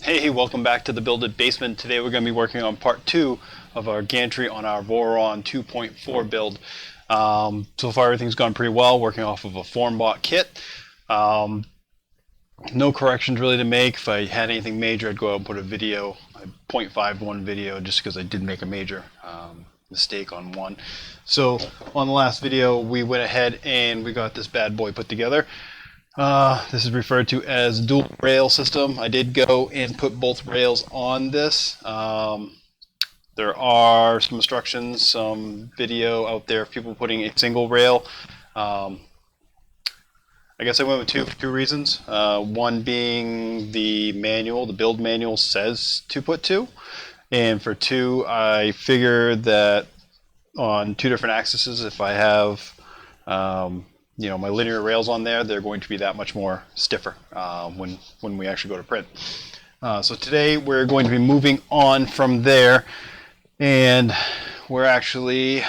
Hey, welcome back to the Build It Basement. Today we're going to be working on part 2 of our gantry on our VORON 2.4 build. So far everything's gone pretty well, working off of a FORMBOT kit. No corrections really to make. If I had anything major, I'd go out and put a video, a 0.51 video, just because I did make a major mistake on one. So on the last video we went ahead and we got this bad boy put together. This is referred to as dual rail system. I did go and put both rails on this. There are some instructions, some video out there of people putting a single rail. I guess I went with two reasons. One being the manual, the build manual says to put two. And for two, I figured that on two different axes, if I have my linear rails on there, they're going to be that much more stiffer when we actually go to print. So today we're going to be moving on from there, and we're actually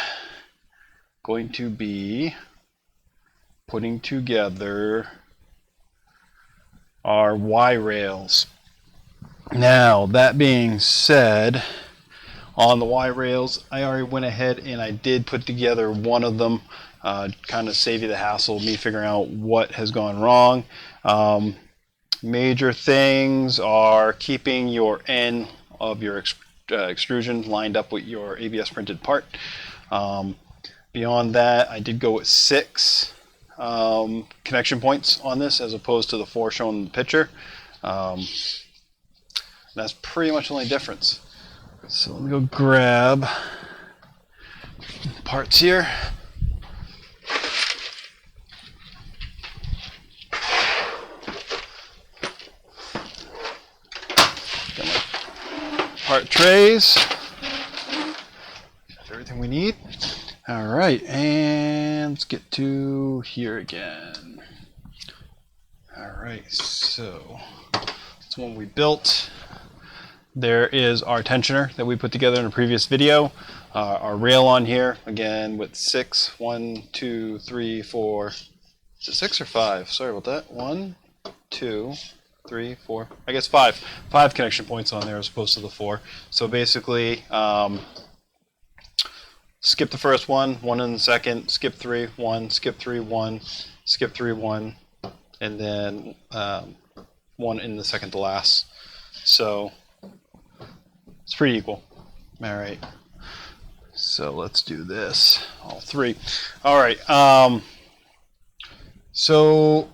going to be putting together our Y rails. Now, that being said, on the Y rails, I already went ahead and I did put together one of them. Kind of save you the hassle of me figuring out what has gone wrong. Major things are keeping your end of your extrusion lined up with your ABS printed part. Beyond that, I did go with 6 connection points on this as opposed to the 4 shown in the picture. That's pretty much the only difference. So let me go grab parts here. Part trays, that's everything we need. All right, and let's get to here again. All right, so that's one we built. There is our tensioner that we put together in a previous video. Our rail on here, again with 6, 1, 2, 3, 4, is it 6 or 5? Sorry about that. 1, 2, 3, 4, I guess 5 connection points on there as opposed to the 4. So basically, skip the first one in the second, skip 3, 1, skip 3, 1, skip 3, 1, and then 1 in the second to last. So it's pretty equal. All right. So let's do this, all 3. All right. So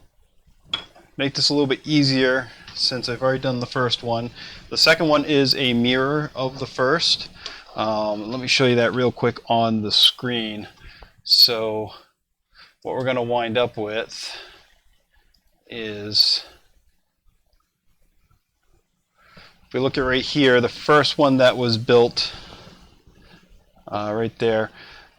make this a little bit easier since I've already done the first one. The second one is a mirror of the first. Let me show you that real quick on the screen. So what we're going to wind up with is, if we look at right here, the first one that was built right there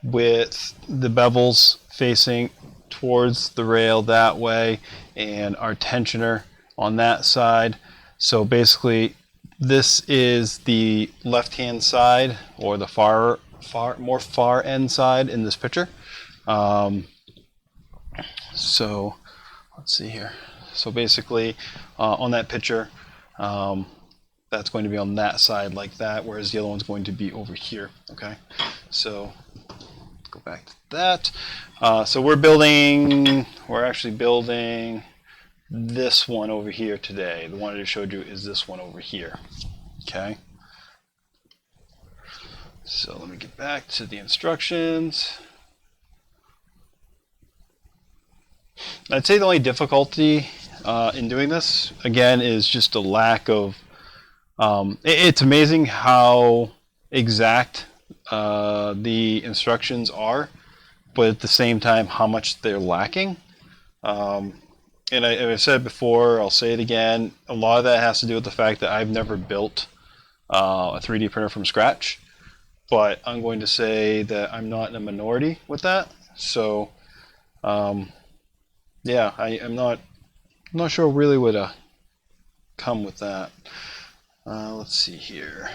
with the bevels facing towards the rail that way and our tensioner on that side. So basically this is the left hand side, or the more far end side in this picture. So let's see here. So basically on that picture, that's going to be on that side like that, whereas the other one's going to be over here. Okay, so let's go back to that. So we're actually building this one over here today. The one I just showed you is this one over here. Okay, so let me get back to the instructions. I'd say the only difficulty in doing this, again, is just a lack of it's amazing how exact the instructions are, but at the same time how much they're lacking. And I've said before, I'll say it again, a lot of that has to do with the fact that I've never built a 3D printer from scratch, but I'm going to say that I'm not in a minority with that. So yeah, I'm not sure really what to come with that. Let's see here.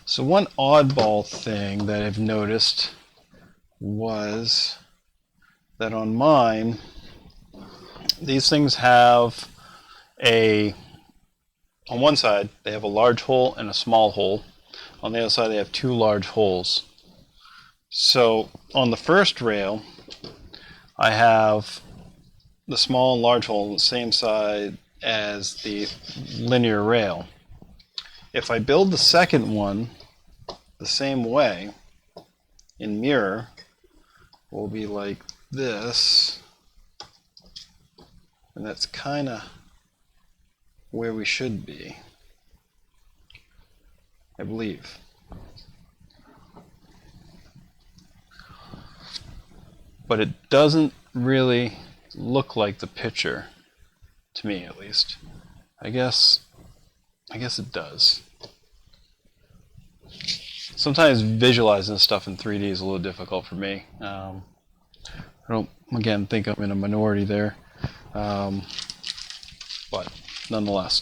So one oddball thing that I've noticed was that on mine, these things have a on one side they have a large hole and a small hole. On the other side they have two large holes. So on the first rail I have the small and large hole on the same side as the linear rail. If I build the second one the same way in mirror, will be like this, and that's kind of where we should be, I believe. But it doesn't really look like the picture, to me at least. I guess it does. Sometimes visualizing this stuff in 3D is a little difficult for me. I don't, again, think I'm in a minority there, but nonetheless.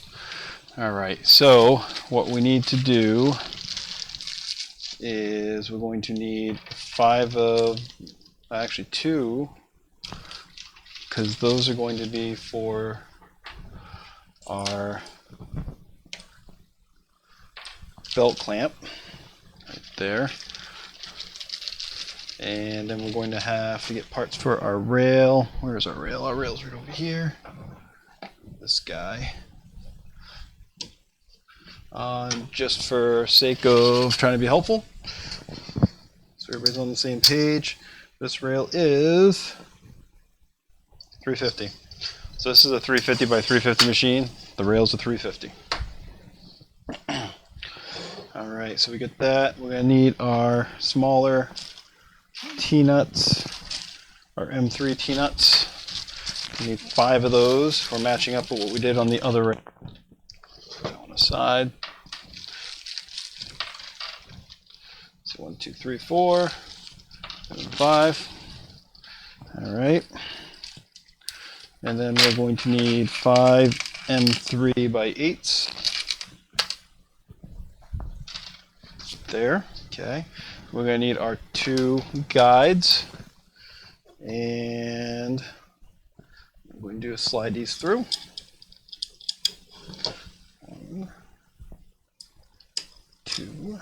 Alright, so what we need to do is we're going to need 2, because those are going to be for our belt clamp right there. And then we're going to have to get parts for our rail. Where's our rail? Our rail's right over here. This guy. Just for sake of trying to be helpful, so everybody's on the same page, this rail is 350. So this is a 350 by 350 machine. The rail's a 350. Alright, so we get that. We're going to need our smaller T-nuts, our M3 T-nuts. We need 5 of those for matching up with what we did on the other rail. Put that on the side. So 1, 2, 3, 4, and 5. Alright. And then we're going to need 5 M3 by 8s. There. Okay. We're going to need our 2 guides. And I'm going to slide these through. 1, 2.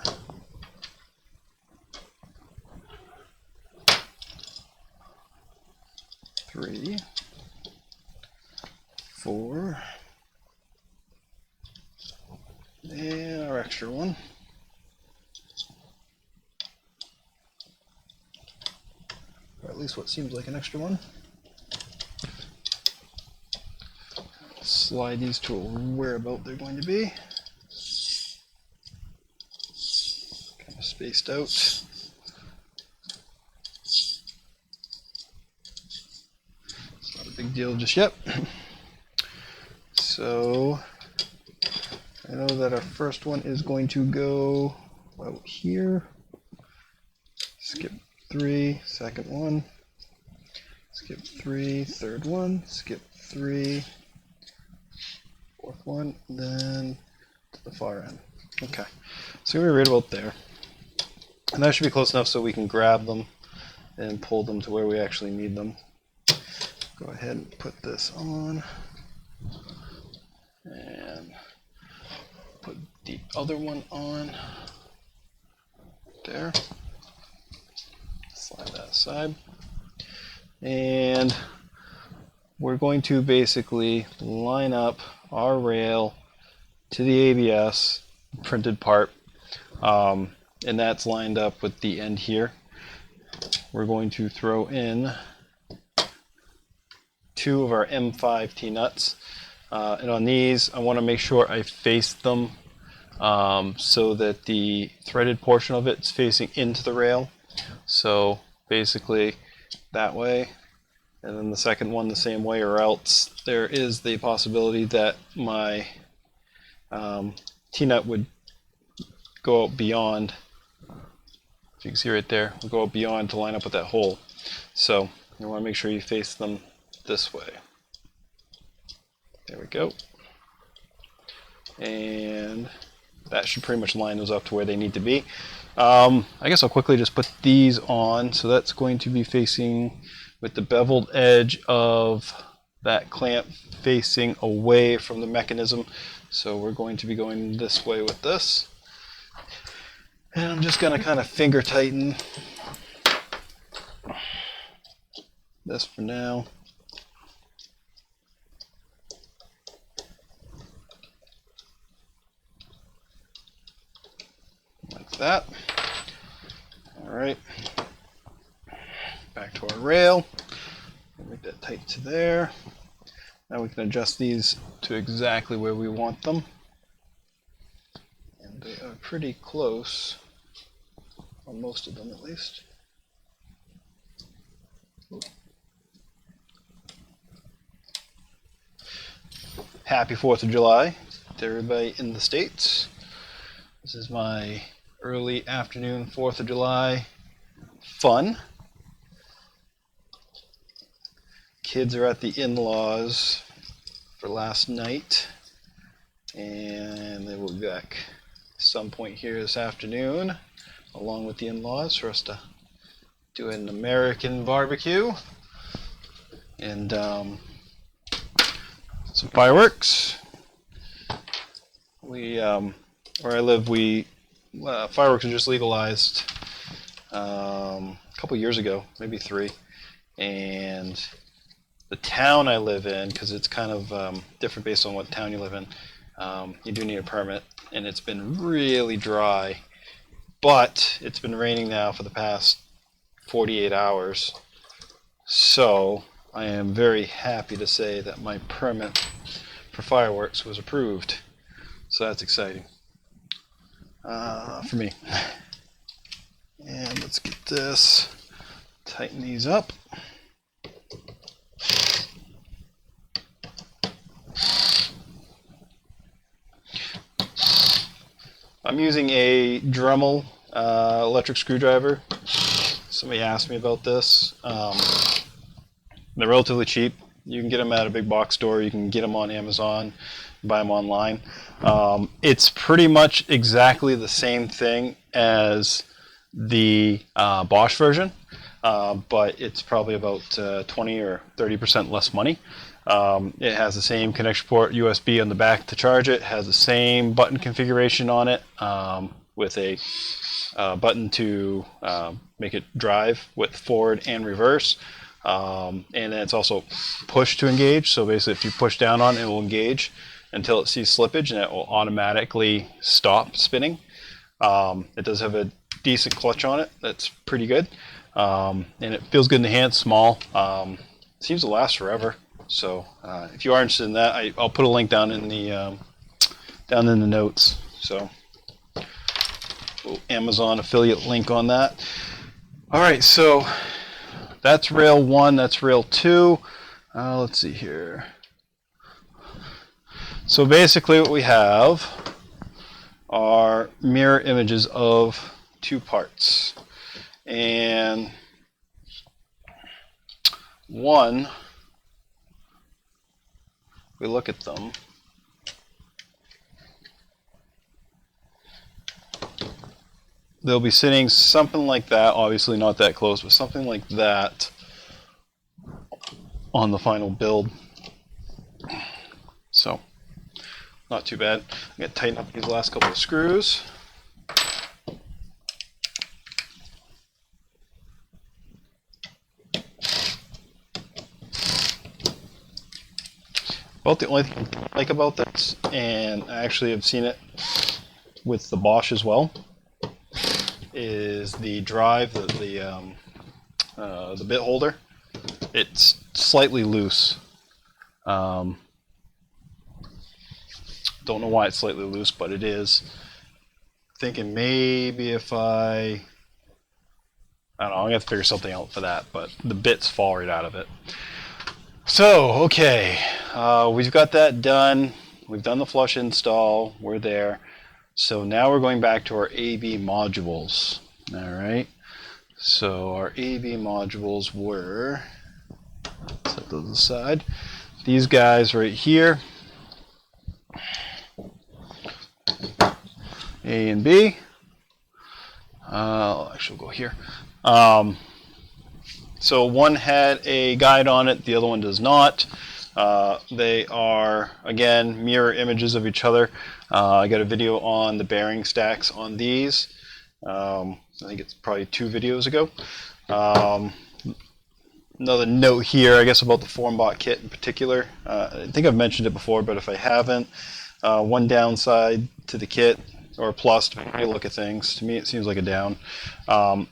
3, 4, and our extra one. Or at least what seems like an extra one. Slide these to whereabout they're going to be. Kind of spaced out. It's not a big deal just yet. So I know that our first one is going to go out here. Skip 3, second one. Skip 3, third one. Skip 3, fourth one. Then to the far end. Okay, so we're right about there. And that should be close enough so we can grab them and pull them to where we actually need them. Go ahead and put this on. And put the other one on there. Slide that aside. And we're going to basically line up our rail to the ABS printed part. And that's lined up with the end here. We're going to throw in 2 of our M5 T-nuts. And on these, I want to make sure I face them so that the threaded portion of it is facing into the rail. So basically that way, and then the second one the same way, or else there is the possibility that my T-nut would go out beyond. If you can see right there, will go out beyond to line up with that hole. So you want to make sure you face them this way. There we go. And that should pretty much line those up to where they need to be. I guess I'll quickly just put these on. So that's going to be facing with the beveled edge of that clamp facing away from the mechanism. So we're going to be going this way with this. And I'm just going to kind of finger tighten this for now. Like that. Alright. Back to our rail. Make that tight to there. Now we can adjust these to exactly where we want them. And they are pretty close, on most of them at least. Happy 4th of July to everybody in the States. This is my early afternoon 4th of July fun. Kids are at the in-laws for last night, and they will be back some point here this afternoon along with the in-laws for us to do an American barbecue and some fireworks. We where I live, fireworks were just legalized a couple years ago, maybe 3, and the town I live in, because it's kind of different based on what town you live in, you do need a permit, and it's been really dry, but it's been raining now for the past 48 hours, so I am very happy to say that my permit for fireworks was approved, so that's exciting for me. And let's get this, tighten these up. I'm using a Dremel electric screwdriver. Somebody asked me about this. They're relatively cheap. You can get them at a big box store. You can get them on Amazon, buy them online. It's pretty much exactly the same thing as the Bosch version, but it's probably about 20 or 30% less money. It has the same connection port USB on the back to charge it, has the same button configuration on it with a button to make it drive with forward and reverse, and then it's also push to engage, so basically if you push down on it, it will engage until it sees slippage and it will automatically stop spinning. It does have a decent clutch on it, that's pretty good, and it feels good in the hand, small, seems to last forever. So if you are interested in that, I'll put a link down in the notes. So Amazon affiliate link on that. All right, so that's rail 1. That's rail 2. Let's see here. So basically, what we have are mirror images of 2 parts, and one. We look at them, they'll be sitting something like that, obviously not that close, but something like that on the final build. So not too bad. I'm going to tighten up these last couple of screws. About the only thing I like about this, and I actually have seen it with the Bosch as well, is the drive, the bit holder. It's slightly loose. Don't know why it's slightly loose, but it is. Thinking maybe if I don't know, I'm gonna have to figure something out for that, but the bits fall right out of it. So, okay, we've got that done. We've done the flush install. We're there. So now we're going back to our AB modules. All right. So our AB modules were, set those aside, these guys right here, A and B. Actually, we'll go here. So one had a guide on it, the other one does not. They are, again, mirror images of each other. I got a video on the bearing stacks on these. I think it's probably 2 videos ago. Another note here, I guess, about the FORMBOT kit in particular. I think I've mentioned it before, but if I haven't, one downside to the kit, or plus, depending on how you look at things, to me it seems like a down,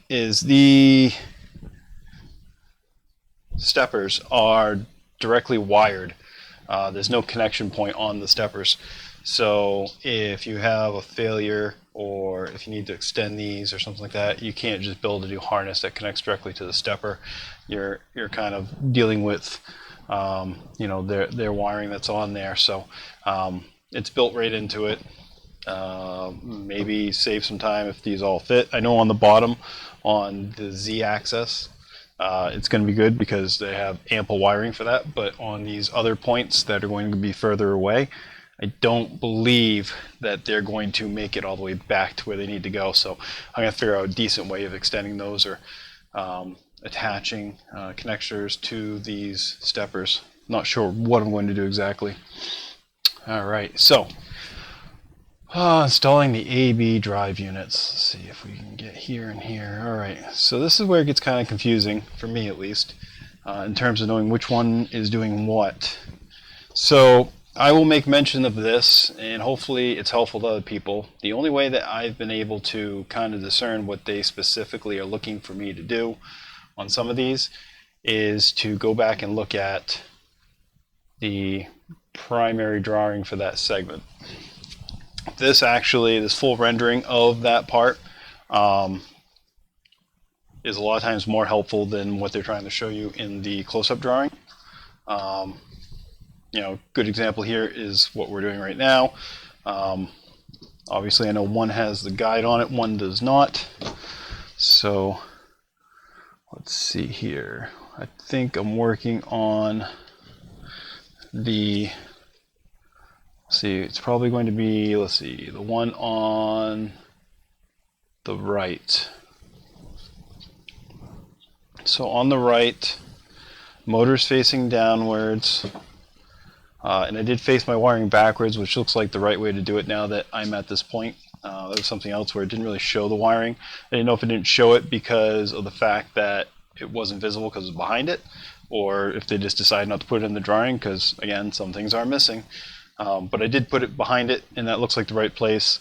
is the steppers are directly wired. There's no connection point on the steppers. So if you have a failure, or if you need to extend these or something like that, you can't just build a new harness that connects directly to the stepper. You're kind of dealing with you know, their wiring that's on there. So it's built right into it. Maybe save some time if these all fit. I know on the bottom, on the Z-axis, it's going to be good because they have ample wiring for that, but on these other points that are going to be further away, I don't believe that they're going to make it all the way back to where they need to go. So I'm going to figure out a decent way of extending those, or attaching connectors to these steppers. Not sure what I'm going to do exactly. Alright, so installing the AB drive units. Let's see if we can get here and here. Alright, so this is where it gets kind of confusing, for me at least, in terms of knowing which one is doing what. So I will make mention of this, and hopefully it's helpful to other people. The only way that I've been able to kind of discern what they specifically are looking for me to do on some of these is to go back and look at the primary drawing for that segment. This full rendering of that part is a lot of times more helpful than what they're trying to show you in the close-up drawing. You know, good example here is what we're doing right now. Obviously I know one has the guide on it, one does not. So let's see here. I think I'm working on the, see, it's probably going to be, let's see, the one on the right. So on the right, motor's facing downwards. And I did face my wiring backwards, which looks like the right way to do it now that I'm at this point. That was something else where it didn't really show the wiring. I didn't know if it didn't show it because of the fact that it wasn't visible because it was behind it, or if they just decided not to put it in the drawing because, again, some things are missing. But I did put it behind it, and that looks like the right place.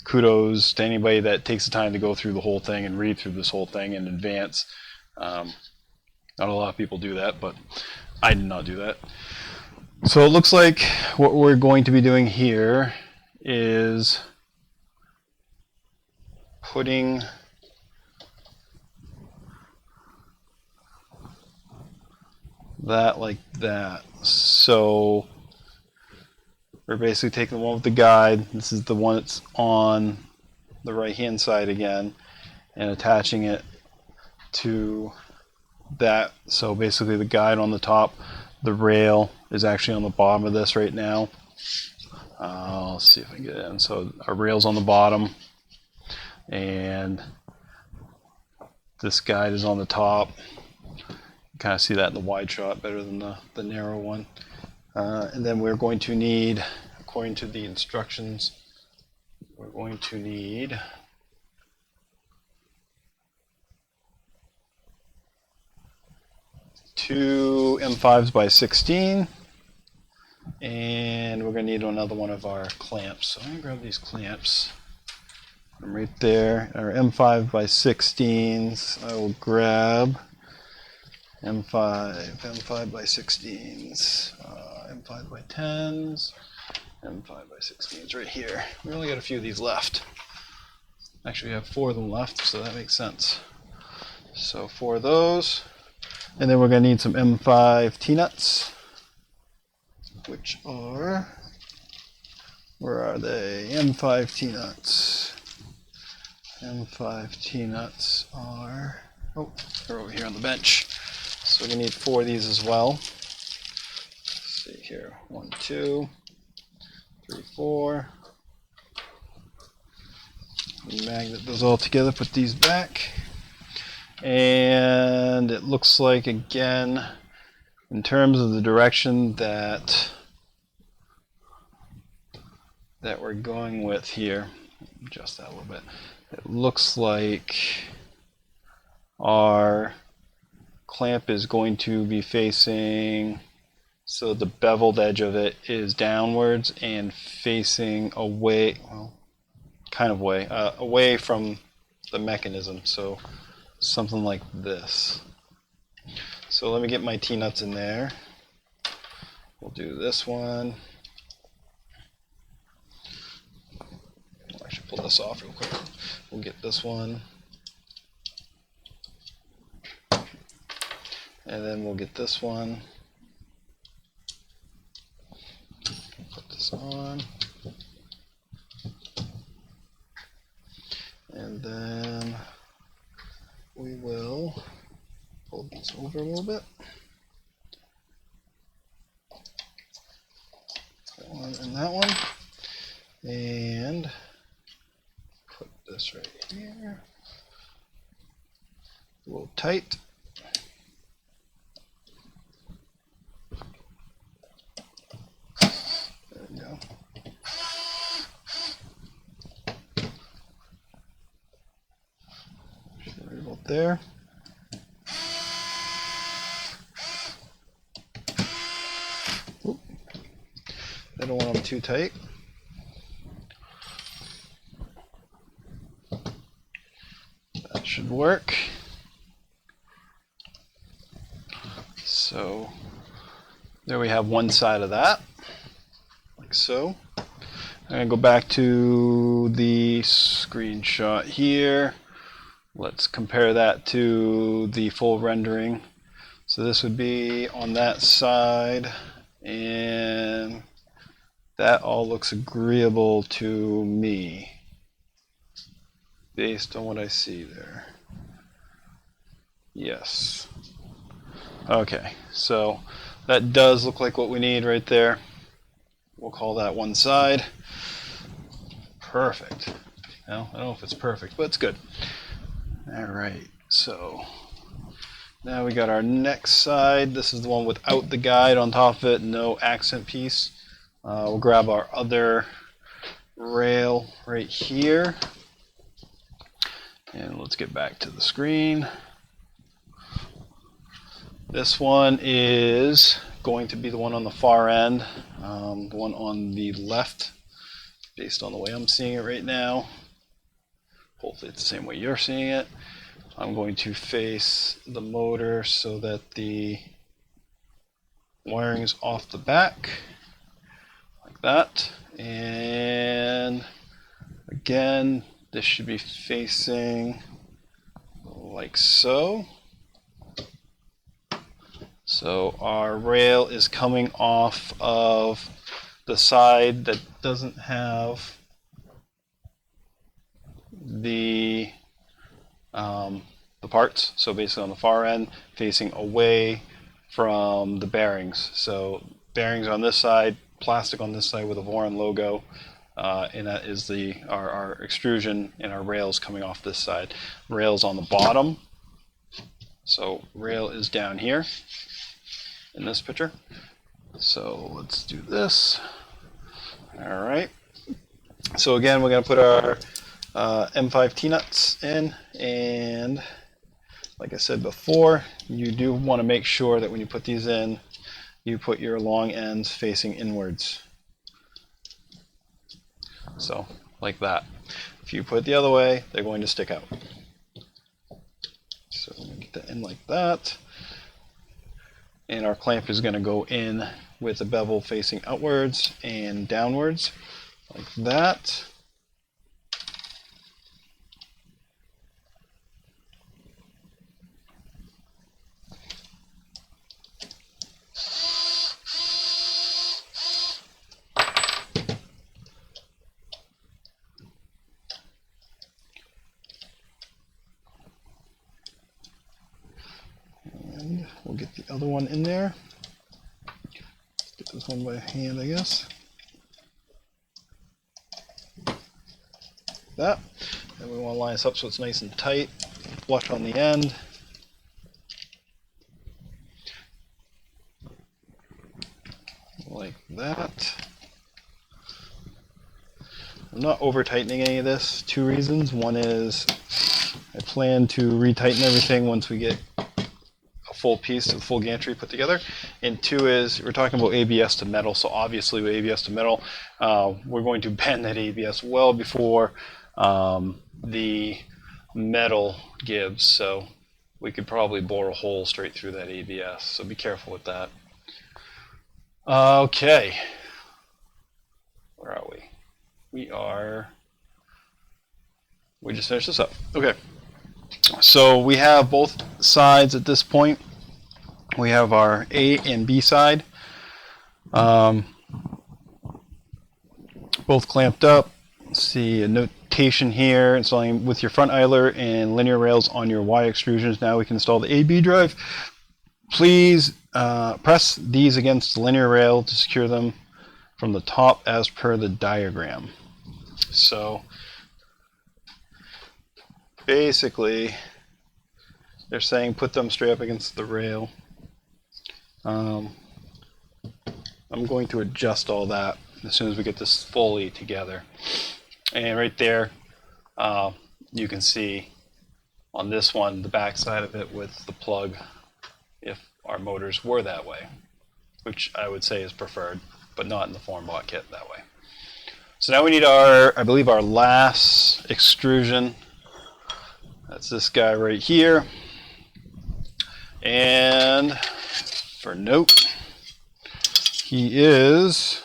Kudos to anybody that takes the time to go through the whole thing and read through this whole thing in advance. Not a lot of people do that, but I did not do that. So it looks like what we're going to be doing here is putting that like that. So we're basically taking the one with the guide. This is the one that's on the right hand side again, and attaching it to that. So basically the guide on the top, the rail is actually on the bottom of this right now. Let's see if I can get it in. So our rail's on the bottom, and this guide is on the top. You kind of see that in the wide shot better than the narrow one. And then we're going to need, according to the instructions, we're going to need two M5s by 16, and we're going to need another one of our clamps. So I'm going to grab these clamps. I'm right there. Our M5 by 16s. I will grab M5 by 16s, M5 by 10s, M5 by 16s right here. We only got a few of these left. Actually, we have 4 of them left, so that makes sense. So 4 of those. And then we're going to need some M5 T-nuts, which are, where are they? M5 T-nuts. M5 T-nuts are, oh, they're over here on the bench. So we're going to need 4 of these as well. Let's see here, 1, 2, 3, 4. Magnet those all together, put these back. And it looks like, again, in terms of the direction that we're going with here, adjust that a little bit. It looks like our clamp is going to be facing, so the beveled edge of it is downwards and facing away, well, kind of away from the mechanism, so something like this. So let me get my T-nuts in there. We'll do this one. I should pull this off real quick. We'll get this one. And then we'll get this one. Put this on. And then we will pull this over a little bit. That one and that one. And put this right here. A little tight. There we go. Right about there. Oop. I don't want them too tight. That should work. So there we have one side of that, like so. I'm going to go back to the screenshot here. Let's compare that to the full rendering. So this would be on that side, and that all looks agreeable to me based on what I see there. Yes. Okay, so that does look like what we need right there. We'll call that one side. Perfect. Well, I don't know if it's perfect, but it's good. All right, so now we got our next side. This is the one without the guide on top of it, no accent piece. We'll grab our other rail right here. And let's get back to the screen. This one is going to be the one on the far end, the one on the left, based on the way I'm seeing it right now. Hopefully it's the same way you're seeing it. I'm going to face the motor so that the wiring is off the back, like that. And again, this should be facing like so. So our rail is coming off of the side that doesn't have the parts. So basically on the far end, facing away from the bearings. So bearings on this side, plastic on this side with a VORON logo, and that is our extrusion, and our rails coming off this side. Rails on the bottom. So rail is down here in this picture. So let's do this. All right. So again, we're going to put our M5 T-nuts in, and like I said before, you do want to make sure that when you put these in, you put your long ends facing inwards. So like that. If you put it the other way, they're going to stick out. So I'm going to get that in like that. And our clamp is going to go in with the bevel facing outwards and downwards, like that. And we'll get the other one in there. Get this one by hand, I guess. That. And we want to line this up so it's nice and tight, flush on the end. like that. I'm not over tightening any of this. Two reasons. One is I plan to retighten everything once we get a full piece, a full gantry put together. And two is we're talking about ABS to metal, so obviously with ABS to metal, we're going to bend that ABS well before the metal gives. So we could probably bore a hole straight through that ABS, so be careful with that. Okay, where are we? We just finished this up. Okay, so we have both sides at this point. We have our A and B side, both clamped up. See a notation here, installing with your front idler and linear rails on your Y extrusions. Now we can install the AB drive. Please press these against the linear rail to secure them from the top as per the diagram. So basically they're saying put them straight up against the rail. I'm going to adjust all that as soon as we get this fully together. And right there, you can see on this one the back side of it with the plug if our motors were that way, which I would say is preferred, but not in the FORMBOT kit that way. So now we need our, I believe, our last extrusion. That's this guy right here. And for note, he is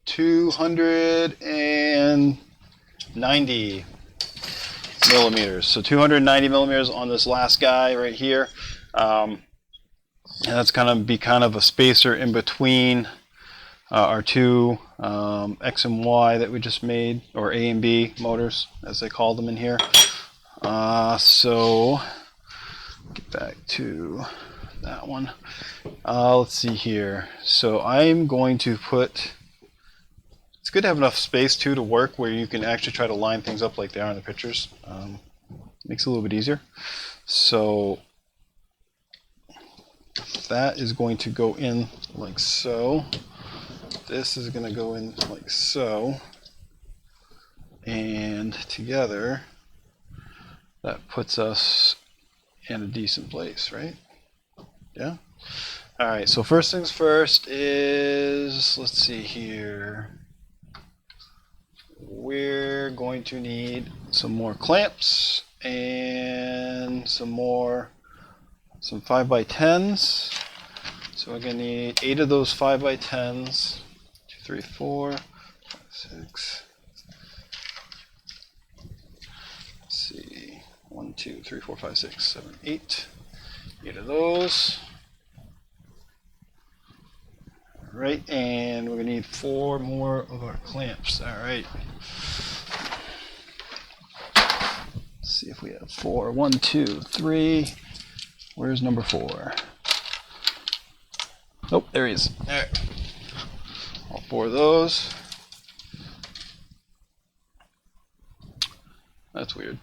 290 millimeters. So 290 millimeters on this last guy right here. And that's going to be kind of a spacer in between our two X and Y that we just made, or A and B motors as they call them in here. So get back to that one. Let's see here. So I'm going to put, it's good to have enough space too to work where you can actually try to line things up like they are in the pictures. Makes it a little bit easier. So that is going to go in like so. This is going to go in like so. And together that puts us in a decent place, right? Yeah? Alright, so first things first is, let's see here. We're going to need some more clamps and some 5x10s. So we're going to need 8 of those 5x10s. 2, 3, 4, 5, 6. Let's see. 1, 2, 3, 4, 5, 6, 7, 8. 8 of those. Alright, and we're going to need 4 more of our clamps. Alright. Let's see if we have 4. 1, 2, 3. Where's number 4? Oh, there he is. Alright. All 4 of those. That's weird.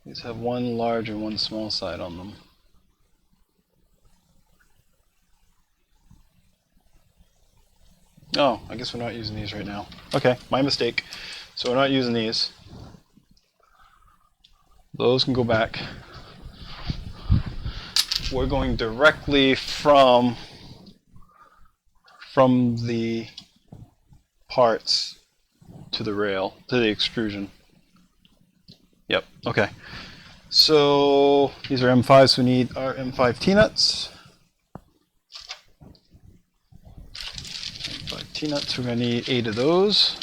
These have one large and one small side on them. Oh, I guess we're not using these right now. Okay, my mistake. So we're not using these. Those can go back. We're going directly from the parts to the rail, to the extrusion. Yep, okay. So these are M5s, so we need our M5 T-nuts. M5 T-nuts, we're going to need 8 of those.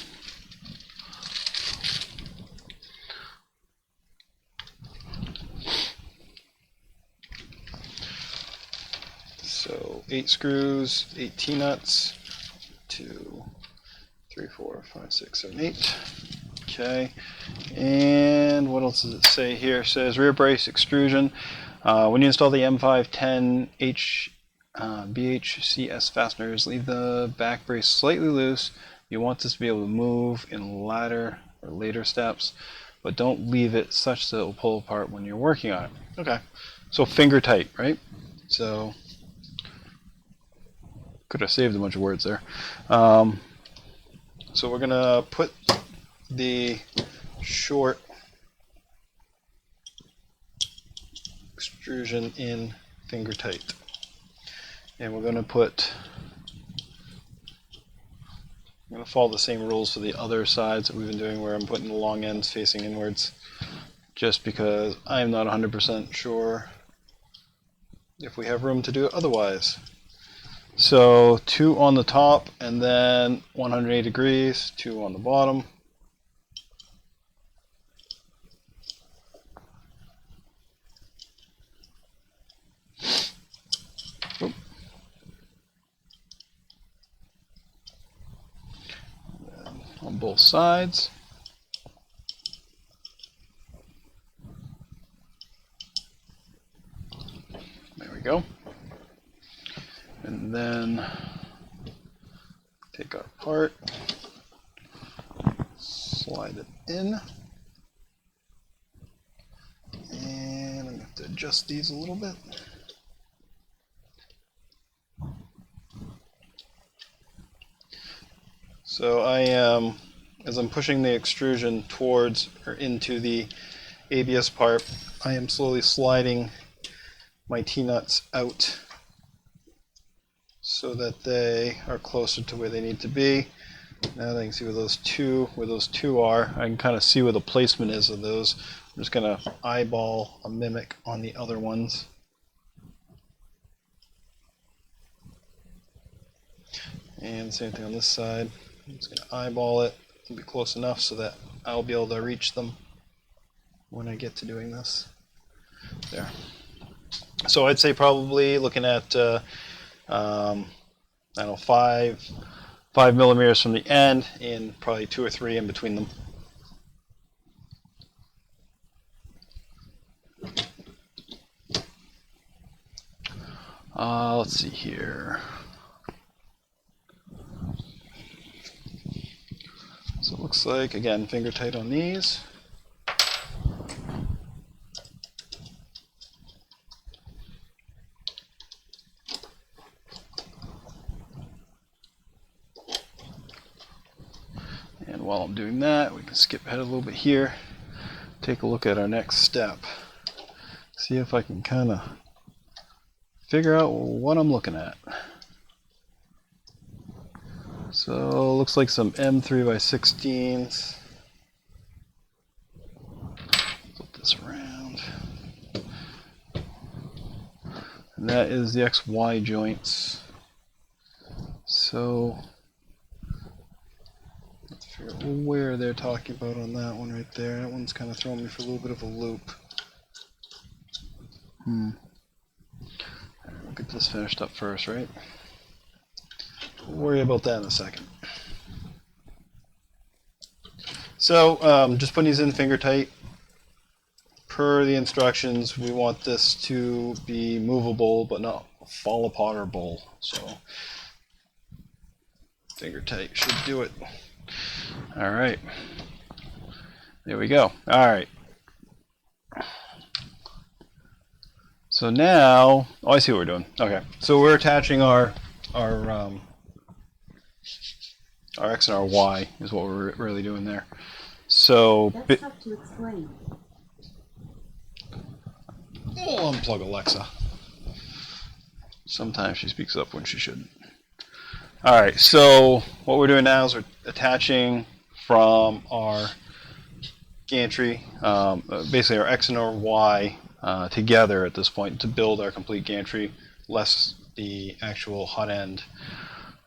So 8 screws, 8 T-nuts, 2, 3, 4, 5, 6, 7, 8. Okay, and what else does it say here? It says rear brace extrusion. When you install the M510 BHCS fasteners, leave the back brace slightly loose. You want this to be able to move in later steps, but don't leave it such that it will pull apart when you're working on it. Okay, So finger tight, right? So could have saved a bunch of words there. So we're gonna put the short extrusion in finger tight, and we're gonna I'm going to follow the same rules for the other sides that we've been doing, where I'm putting the long ends facing inwards, just because I'm not 100% sure if we have room to do it otherwise. So 2 on the top, and then 180 degrees, 2 on the bottom. Oop. On both sides. There we go. And then take our part, slide it in, and I'm going to have to adjust these a little bit. So I am, as I'm pushing the extrusion towards or into the ABS part, I am slowly sliding my T-nuts out so that they are closer to where they need to be. Now that I can see where those two are, I can kind of see where the placement is of those. I'm just going to eyeball a mimic on the other ones. And same thing on this side. I'm just going to eyeball it and be close enough so that I'll be able to reach them when I get to doing this. There. So I'd say probably looking at I don't know, 5 millimeters from the end, and probably 2 or 3 in between them. Let's see here. So it looks like, again, finger tight on these. And while I'm doing that, we can skip ahead a little bit here, take a look at our next step, see if I can kind of figure out what I'm looking at. So it looks like some M3 by 16s. Flip this around. And that is the XY joints. So let's figure out where they're talking about on that one right there. That one's kind of throwing me for a little bit of a loop. We'll get this finished up first, right? We'll worry about that in a second. So just putting these in finger tight. Per the instructions, we want this to be movable but not fall apart or bowl. So finger tight should do it. All right. There we go. All right. So now, oh, I see what we're doing. Okay. So we're attaching our X and our Y is what we're really doing there. So that's tough to explain. I'll unplug Alexa. Sometimes she speaks up when she shouldn't. All right, so what we're doing now is we're attaching from our gantry, basically our X and our Y together at this point to build our complete gantry, less the actual hot end.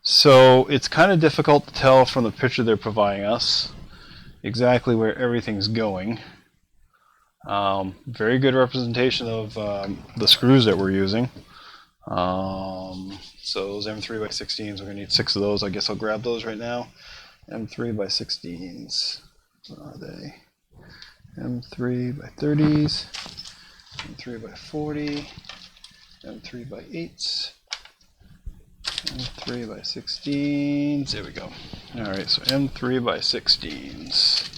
So it's kind of difficult to tell from the picture they're providing us exactly where everything's going. Very good representation of the screws that we're using. So those M3 by 16s, we're going to need 6 of those. I guess I'll grab those right now. M3 by 16s. What are they? M3 by 30s, M3 by 40, M3 by 8s, M3 by 16s. There we go. Alright, so M3 by 16s.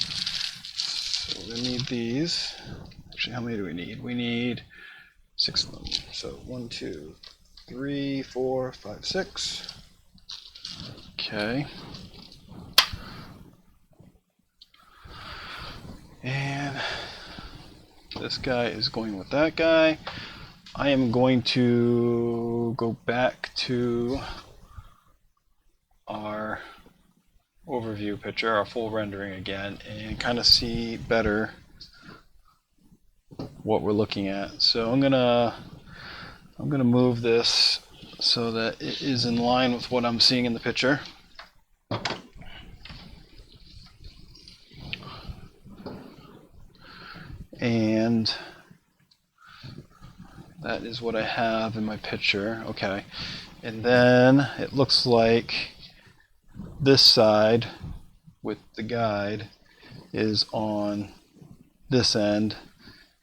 So we need these. Actually, how many do we need? We need 6 of them. So 1, 2, 3, 4, 5, 6. Okay. And this guy is going with that guy. I am going to go back to our overview picture, our full rendering again, and kind of see better what we're looking at. So I'm gonna move this so that it is in line with what I'm seeing in the picture. And that is what I have in my picture. Okay. And then it looks like this side with the guide is on this end.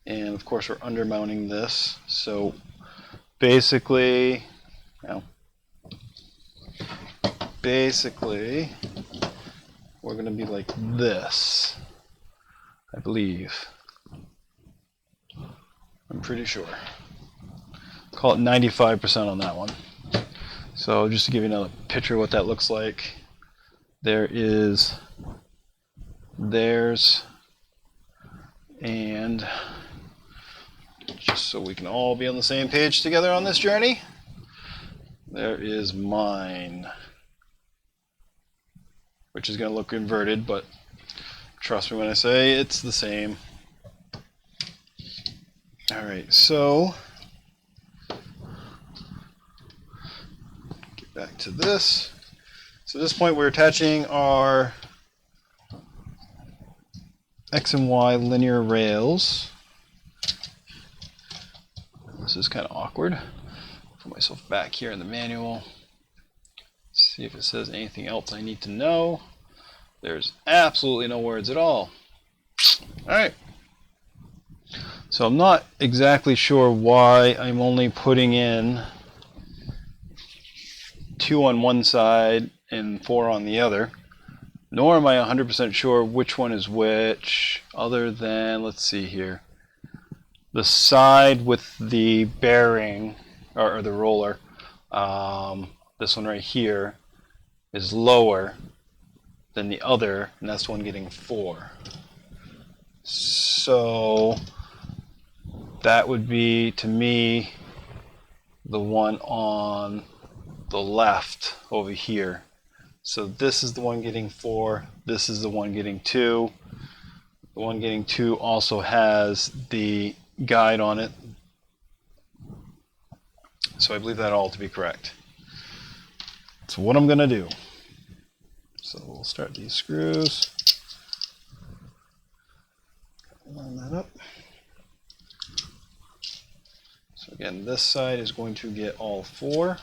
And of course we're undermounting this. So basically, we're going to be like this, I believe. I'm pretty sure. Call it 95% on that one. So just to give you another picture of what that looks like, there's, and just so we can all be on the same page together on this journey, there is mine, which is going to look inverted, but trust me when I say it's the same. Alright, so get back to this. So at this point we're attaching our X and Y linear rails. This is kind of awkward. Put myself back here in the manual. See if it says anything else I need to know. There's absolutely no words at all. Alright. So I'm not exactly sure why I'm only putting in 2 on one side and 4 on the other. Nor am I 100% sure which one is which, other than, let's see here. The side with the bearing, or the roller, this one right here, is lower than the other, and that's the one getting 4. So that would be, to me, the one on the left over here. So this is the one getting 4, this is the one getting 2. The one getting 2 also has the guide on it. So I believe that all to be correct. So what I'm going to do, so we'll start these screws, line that up. So again, this side is going to get all 4.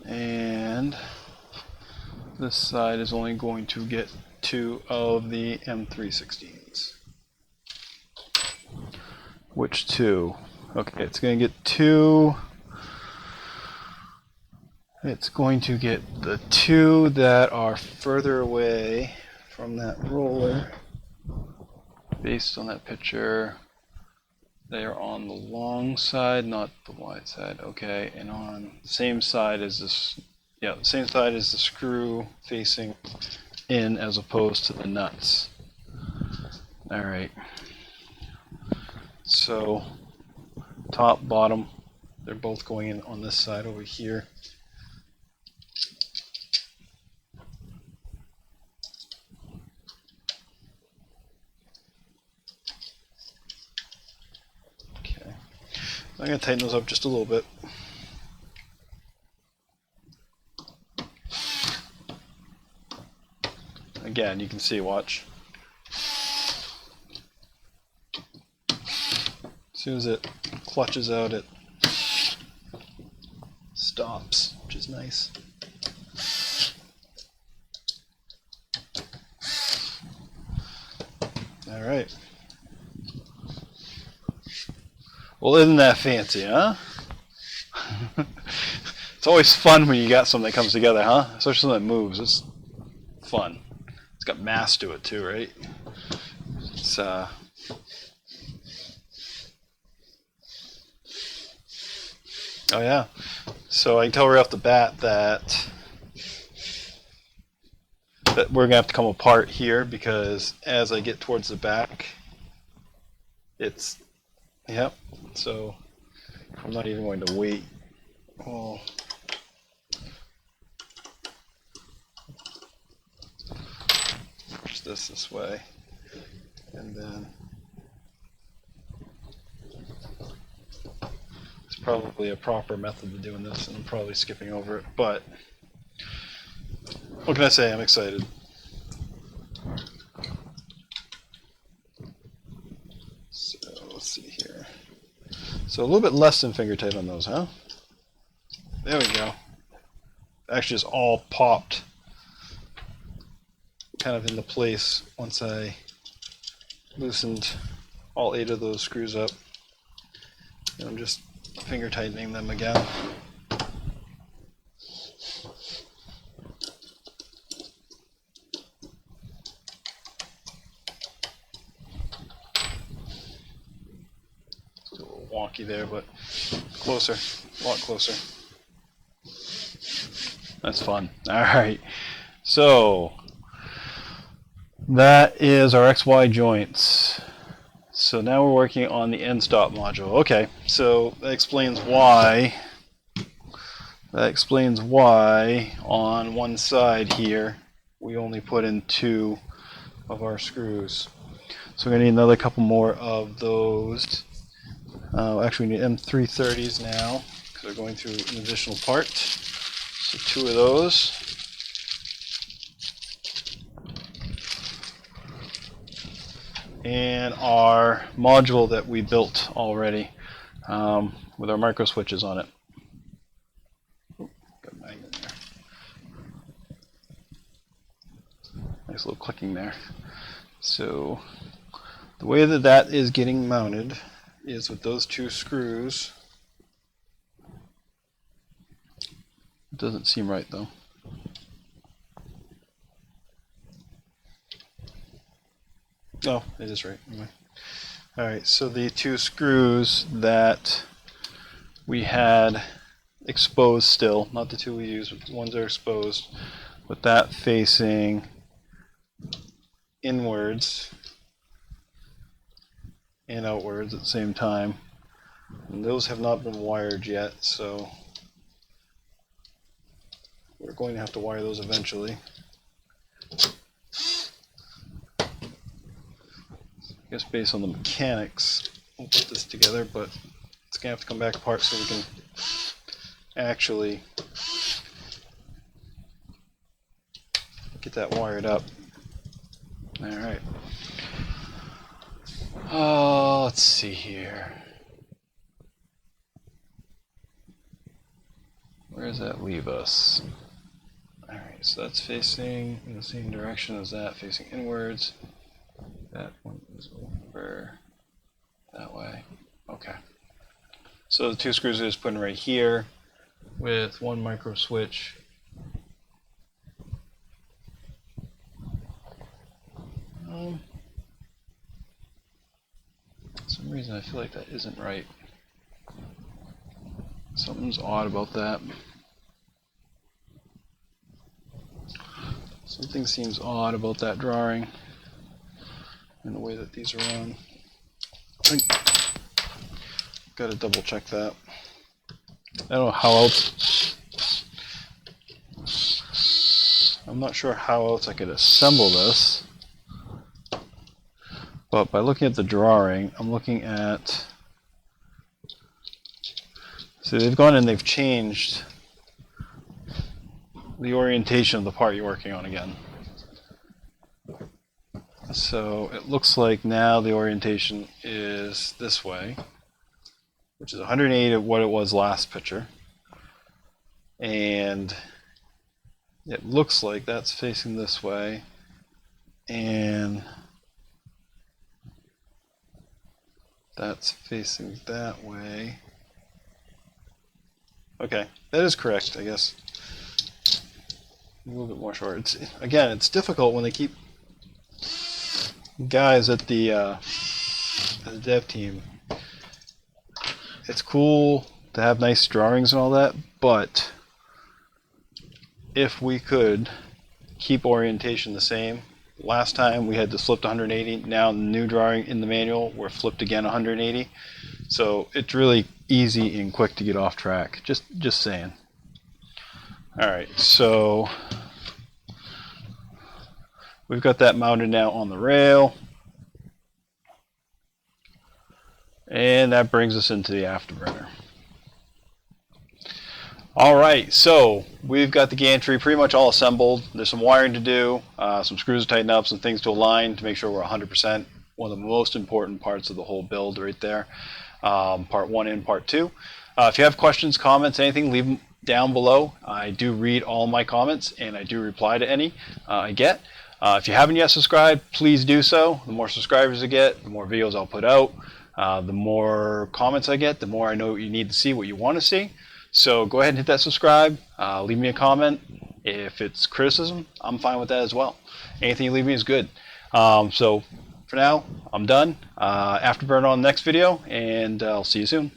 And this side is only going to get 2 of the M316s. Which 2? Okay, it's going to get 2. It's going to get the 2 that are further away from that roller. Based on that picture, they are on the long side, not the wide side. Okay, and on the same side as this, yeah, the same side as the screw facing in as opposed to the nuts. All right. So top, bottom, they're both going in on this side over here. Okay, I'm going to tighten those up just a little bit. Again, you can see, watch. As soon as it clutches out, it stops, which is nice. All right. Well, isn't that fancy, huh? It's always fun when you got something that comes together, huh? Especially something that moves. It's fun. It's got mass to it too, right? It's oh yeah. So I can tell right off the bat that we're gonna have to come apart here, because as I get towards the back, it's, yep. So I'm not even going to wait. Oh. Push this way, and then it's probably a proper method of doing this, and I'm probably skipping over it, but what can I say? I'm excited. So let's see here. So a little bit less than finger tight on those, huh? There we go. Actually, it's all popped kind of into place once I loosened all 8 of those screws up. And I'm just finger tightening them again. It's a little wonky there, but closer, a lot closer. That's fun. All right, so that is our XY joints. So now we're working on the end stop module. Okay, so that explains why. On one side here we only put in 2 of our screws. So we're gonna need another couple more of those. Actually, we need M330s now because we're going through an additional part. So 2 of those. And our module that we built already with our micro switches on it. Got a magnet there. Nice little clicking there. So the way that that is getting mounted is with those 2 screws. It doesn't seem right though. Oh, it is right. Anyway. Alright, so the 2 screws that we had exposed still, not the 2 we used, but the ones that are exposed, with that facing inwards and outwards at the same time. And those have not been wired yet, so we're going to have to wire those eventually. I guess based on the mechanics, we'll put this together, but it's going to have to come back apart so we can actually get that wired up. Alright. Let's see here. Where does that leave us? Alright, so that's facing in the same direction as that, facing inwards. That one is over that way. Okay. So the 2 screws are just putting right here with 1 micro switch. For some reason I feel like that isn't right. Something's odd about that. Something seems odd about that drawing and the way that these are run. Got to double check that. I don't know how else. I'm not sure how else I could assemble this. But by looking at the drawing, I'm looking at. So they've gone and they've changed the orientation of the part you're working on again. So it looks like now the orientation is this way, which is 180 of what it was last picture. And it looks like that's facing this way. And That's facing that way. Okay, that is correct, I guess. A little bit more short. Again, it's difficult when they keep guys at the dev team. It's cool to have nice drawings and all that, but if we could keep orientation the same. Last time we had this flipped 180. Now the new drawing in the manual, we're flipped again 180. So it's really easy and quick to get off track. Just saying. All right, so we've got that mounted now on the rail. And that brings us into the afterburner. All right, so we've got the gantry pretty much all assembled. There's some wiring to do, some screws to tighten up, some things to align to make sure we're 100%. One of the most important parts of the whole build right there. Part 1 and part 2. If you have questions, comments, anything, leave them down below. I do read all my comments and I do reply to any I get. If you haven't yet subscribed, please do so. The more subscribers I get, the more videos I'll put out. The more comments I get, the more I know what you need to see, what you want to see. So go ahead and hit that subscribe. Leave me a comment. If it's criticism, I'm fine with that as well. Anything you leave me is good. So for now, I'm done. Afterburn on the next video, and I'll see you soon.